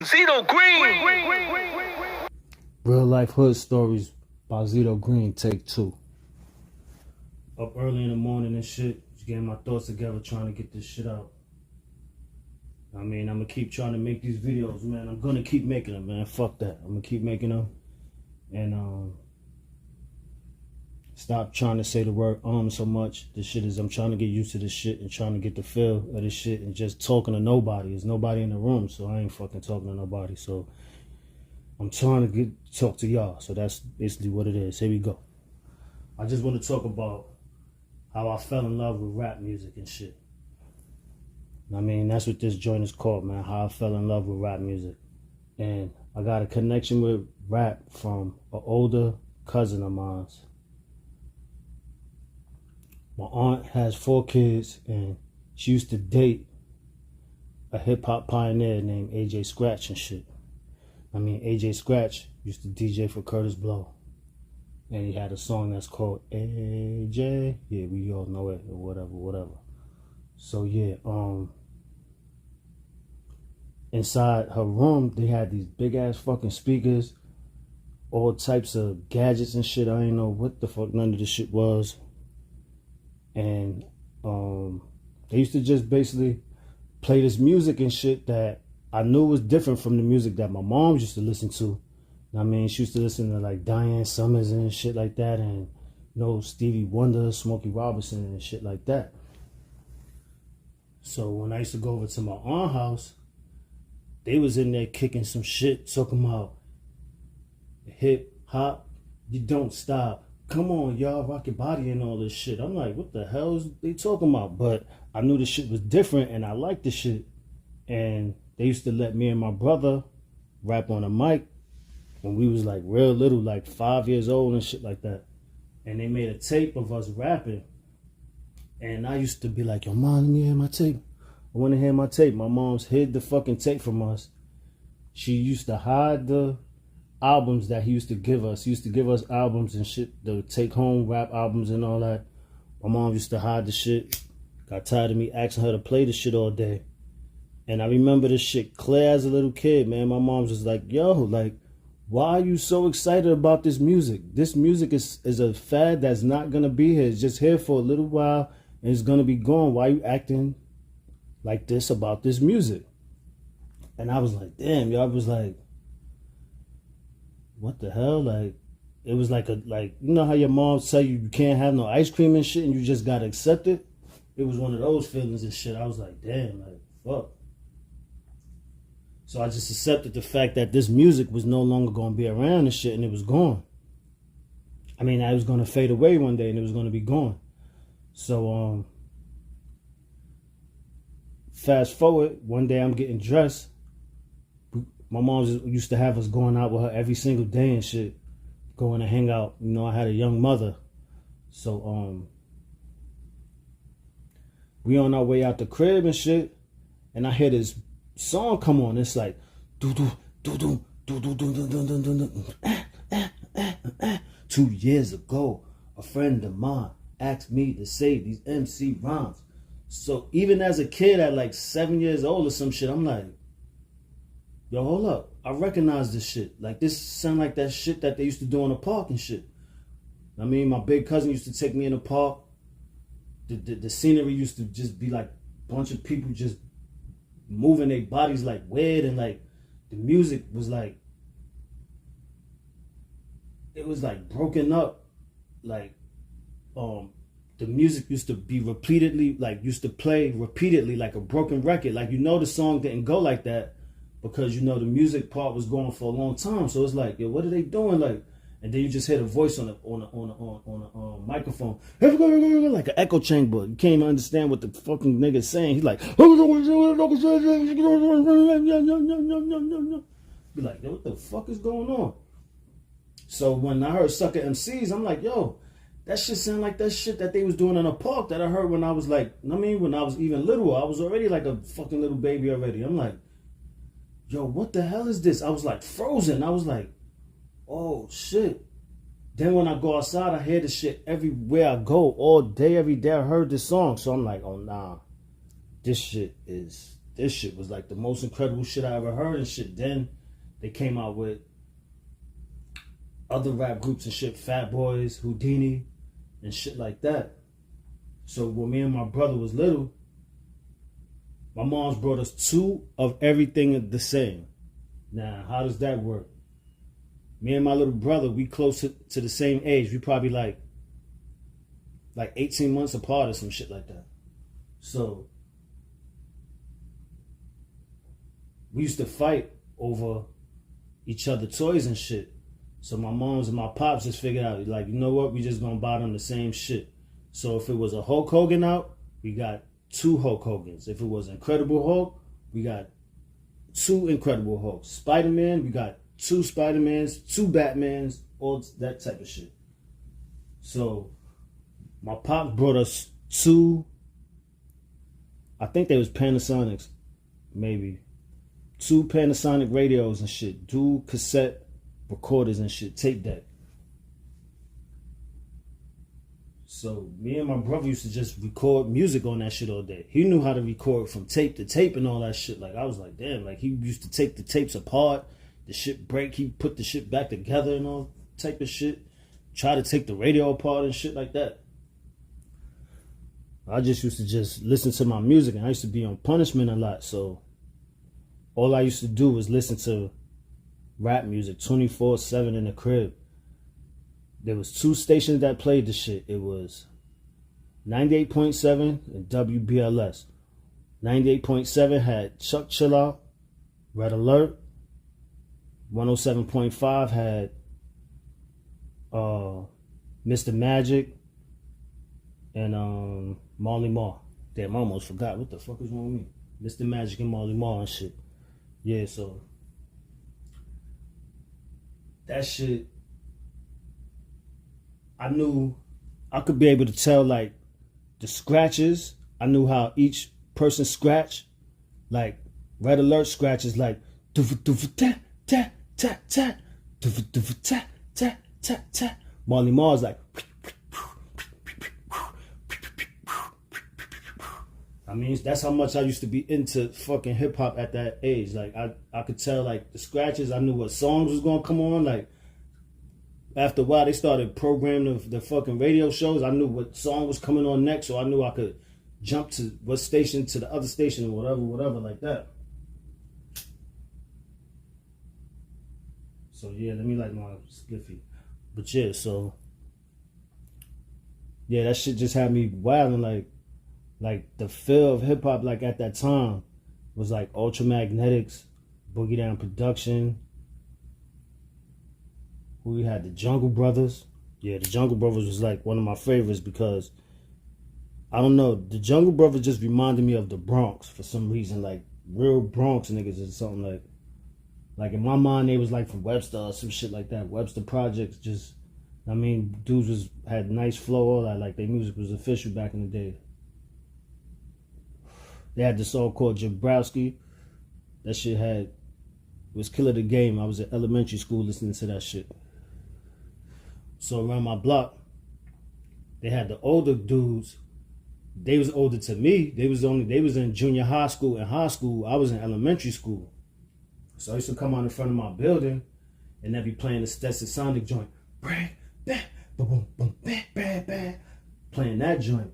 Zito Green. Real life hood stories by Zito Green, take 2. Up early in the morning and shit, just getting my thoughts together, trying to get this shit out. I mean, I'm gonna keep trying to make these videos, man. I'm gonna keep making them, man. Fuck that. I'm gonna keep making them. And stop trying to say the word so much. This shit is, I'm trying to get used to this shit and trying to get the feel of this shit and just talking to nobody. There's nobody in the room, so I ain't fucking talking to nobody. So I'm trying to talk to y'all. So that's basically what it is. Here we go. I just want to talk about how I fell in love with rap music and shit. I mean, that's what this joint is called, man. How I fell in love with rap music. And I got a connection with rap from an older cousin of mine. My aunt has 4 kids, and she used to date a hip-hop pioneer named AJ Scratch and shit. I mean, AJ Scratch used to DJ for Curtis Blow. And he had a song that's called AJ. Yeah, we all know it, or whatever. So, yeah, inside her room, they had these big-ass fucking speakers, all types of gadgets and shit. I didn't know what the fuck none of this shit was. And they used to just basically play this music and shit that I knew was different from the music that my mom used to listen to. I mean, she used to listen to like Diane Summers and shit like that, and Stevie Wonder, Smokey Robinson and shit like that. So when I used to go over to my aunt's house, they was in there kicking some shit, talking about hip hop, you don't stop. Come on, y'all, rock your body and all this shit. I'm like, what the hell is they talking about? But I knew the shit was different and I liked the shit. And they used to let me and my brother rap on a mic when we was like real little, like 5 years old and shit like that. And they made a tape of us rapping. And I used to be like, yo, mom, let me hear my tape. I want to hear my tape. My mom's hid the fucking tape from us. She used to hide the albums that he used to give us. He used to give us albums and shit, the take home rap albums and all that. My mom used to hide the shit. Got tired of me asking her to play the shit all day. And I remember this shit clear as a little kid, man. My mom's just like, yo, like, why are you so excited about this music? This music is a fad that's not gonna be here. It's just here for a little while and it's gonna be gone. Why are you acting like this about this music? And I was like, damn, y'all. Was like, what the hell? Like, it was like you know how your mom tell you can't have no ice cream and shit and you just gotta accept it? It was one of those feelings and shit. I was like, damn, like, fuck. So I just accepted the fact that this music was no longer gonna be around and shit, and it was gone. I mean, I was gonna fade away one day and it was gonna be gone. So fast forward, one day I'm getting dressed. My mom used to have us going out with her every single day and shit, going to hang out. You know, I had a young mother. So, we on our way out the crib and shit, and I hear this song come on. It's like, do do do do do do do do do do do. 2 years ago, a friend of mine asked me to say these MC rhymes. So even as a kid at like 7 years old or some shit, I'm like, yo, hold up. I recognize this shit. Like, this sound like that shit that they used to do in the park and shit. I mean, my big cousin used to take me in the park. The scenery used to just be like a bunch of people just moving their bodies like weird, and like the music was like, it was like broken up. Like, the music used to be used to play repeatedly like a broken record. Like, the song didn't go like that, because the music part was going for a long time. So it's like, yo, what are they doing? Like, and then you just hear the voice on a microphone, like an echo chamber. You can't even understand what the fucking nigga's saying. He's like, be like, yo, what the fuck is going on? So when I heard Sucker MCs, I'm like, yo, that shit sound like that shit that they was doing in a park that I heard when I was like, when I was even little. I was already like a fucking little baby already. I'm like, yo, what the hell is this? I was like frozen. I was like, oh shit. Then when I go outside, I hear this shit everywhere I go, all day, every day. I heard this song. So I'm like, oh nah, this shit is this shit was like the most incredible shit I ever heard and shit. Then they came out with other rap groups and shit, Fat Boys, Houdini, and shit like that. So when me and my brother was little, my mom's brought us 2 of everything the same. Now, how does that work? Me and my little brother, we close to the same age. We probably like 18 months apart or some shit like that. So we used to fight over each other toys and shit. So my moms and my pops just figured out, like, you know what? We just gonna buy them the same shit. So if it was a Hulk Hogan out, we got 2 Hulk Hogans. If it was Incredible Hulk, we got 2 Incredible Hulks. Spider-Man, we got 2 Spider-Mans, 2 Batmans, all that type of shit. So my pops brought us 2, I think they was Panasonics, maybe. 2 Panasonic radios and shit. Dual cassette recorders and shit. Tape deck. So me and my brother used to just record music on that shit all day. He knew how to record from tape to tape and all that shit. Like, I was like, damn. Like, he used to take the tapes apart. The shit break. He put the shit back together and all type of shit. Try to take the radio apart and shit like that. I just used to just listen to my music, and I used to be on punishment a lot. So all I used to do was listen to rap music 24/7 in the crib. There was 2 stations that played the shit. It was 98.7 and WBLS. 98.7 had Chuck Chill Out, Red Alert. 107.5 had Mr. Magic and Marley Marl. Damn, I almost forgot. What the fuck is wrong with me? Mr. Magic and Marley Marl and shit. Yeah, so that shit, I knew I could be able to tell, like, the scratches. I knew how each person scratch. Like, Red Alert scratches like Marley Marl's like, I mean, that's how much I used to be into fucking hip hop at that age. Like, I could tell, like, the scratches. I knew what songs was gonna come on. Like, after a while, they started programming the fucking radio shows. I knew what song was coming on next, so I knew I could jump to what station to the other station or whatever like that. So yeah, let me light my spliffy. But yeah, so yeah, that shit just had me wilding. Like the feel of hip hop, like at that time, was like Ultramagnetics, Boogie Down Production. We had the Jungle Brothers. Yeah, the Jungle Brothers was like one of my favorites because, I don't know, the Jungle Brothers just reminded me of the Bronx for some reason. Like, real Bronx niggas or something. Like in my mind, they was like from Webster or some shit like that. Webster Projects, just, I mean, dudes had nice flow, all that. Like, their music was official back in the day. They had this song called Jabrowski. That shit was Killer the Game. I was in elementary school listening to that shit. So around my block, they had the older dudes. They was older to me. They was in junior high school and high school. I was in elementary school. So I used to come out in front of my building and they'd be playing the Stetson Sonic joint. Bang, bang, boom, boom, bang, bang, bang. Playing that joint.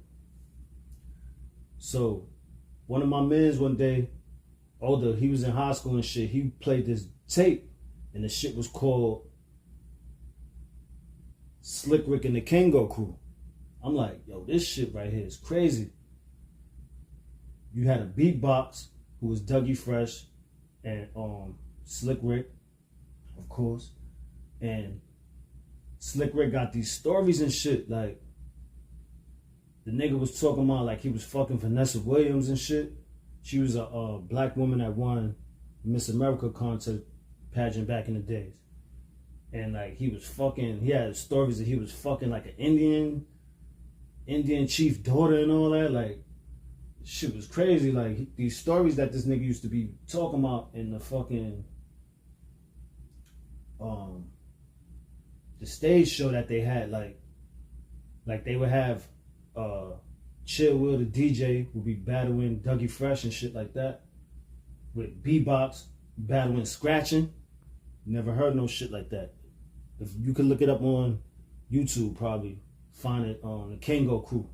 So one of my mans one day, older, he was in high school and shit, he played this tape and the shit was called Slick Rick and the Kango Crew. I'm like, yo, this shit right here is crazy. You had a beatbox who was Dougie Fresh and Slick Rick, of course. And Slick Rick got these stories and shit. Like, the nigga was talking about like he was fucking Vanessa Williams and shit. She was a black woman that won the Miss America contest pageant back in the days. And like he had stories that he was fucking like an Indian chief daughter and all that. Like, shit was crazy. Like, these stories that this nigga used to be talking about in the fucking the stage show that they had, like they would have Chill Will the DJ would be battling Dougie Fresh and shit like that. with beatbox, battling, scratching. Never heard no shit like that. If you could look it up on YouTube, probably find it on the Kango Crew.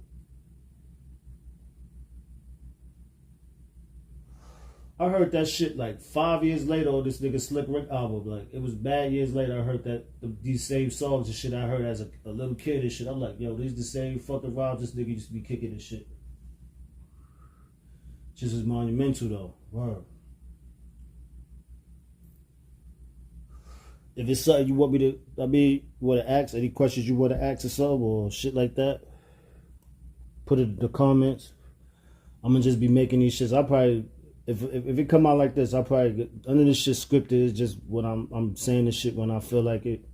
I heard that shit like 5 years later on this nigga Slick Rick album. Like, it was bad years later. I heard that these same songs and shit I heard as a little kid and shit. I'm like, yo, these the same fucking rhymes this nigga used to be kicking and shit. Just as monumental though. Word. If it's something you want me to, want to ask, any questions you want to ask or something or shit like that, put it in the comments. I'm gonna just be making these shits. I'll probably, if it come out like this, I'll probably, none of this shit scripted. It's just what I'm saying this shit when I feel like it.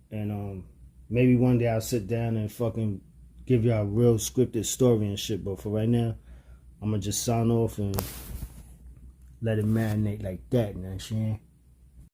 And maybe one day I'll sit down and fucking give y'all a real scripted story and shit. But for right now, I'm gonna just sign off and let it marinate like that, you know what I'm saying?